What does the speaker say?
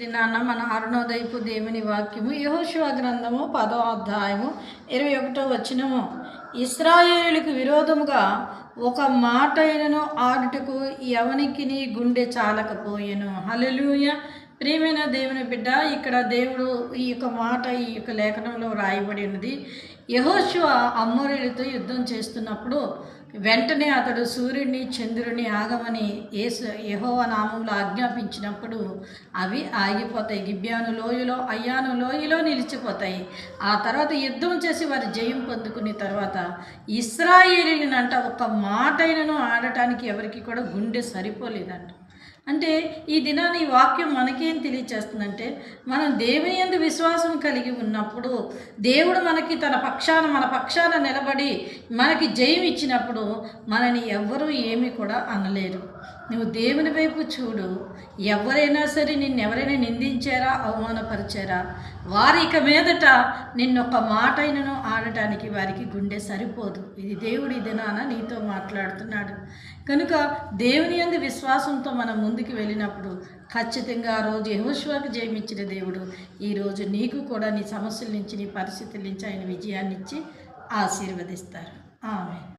నాన్న మన అరుణోదయపు దేవుని వాక్యము యెహోషువ గ్రంథము 10వ అధ్యాయము 21వ వచనము. ఇశ్రాయేలుకు విరోధముగా ఒక మాటైనను ఆడుటకు ఎవనికిని గుండె చాలకపోయెను. హల్లెలూయా. ప్రియమైన దేవుని బిడ్డ, ఇక్కడ దేవుడు ఈ యొక్క మాట ఈ యొక్క లేఖనంలో రాయబడి ఉన్నది. యెహోషువ అమోరీయులతో యుద్ధం చేస్తున్నప్పుడు వెంటనే అతడు సూర్యుడిని చంద్రుడిని ఆగమని యెహోవా నామంలో ఆజ్ఞాపించినప్పుడు అవి ఆగిపోతాయి. గిబ్యాను లోయలో అయ్యాను లోయలో నిలిచిపోతాయి. ఆ తర్వాత యుద్ధం చేసి వారు జయం పొందుకున్న తర్వాత ఇశ్రాయేలీనంట ఒక మాటైనను ఆడటానికి ఎవరికి కూడా గుండె సరిపోలేదంట. అంటే ఈ దినాన్ని ఈ వాక్యం మనకేం తెలియచేస్తుందంటే, మనం దేవుని యందు విశ్వాసం కలిగి ఉన్నప్పుడు దేవుడు మనకి మన పక్షాన నిలబడి మనకి జయం ఇచ్చినప్పుడు మనని ఎవ్వరూ ఏమీ కూడా అనలేరు. నువ్వు దేవుని వైపు చూడు. ఎవరైనా సరే ఎవరైనా నిందించారా, అవమానపరిచారా, వారి ఇక మీదట నిన్నొక్క మాటైనను ఆడటానికి వారికి గుండె సరిపోదు. ఇది దేవుడి దినాన నీతో మాట్లాడుతున్నాడు. కనుక దేవుని యందు విశ్వాసంతో మనం ముందుకు వెళ్ళినప్పుడు ఖచ్చితంగా ఆ రోజు యెహోషువకు జయమిచ్చిన దేవుడు ఈరోజు నీకు కూడా నీ సమస్యల నుంచి నీ పరిస్థితుల నుంచి ఆయన విజయాన్ని ఇచ్చి ఆశీర్వదిస్తారు. ఆమేన్.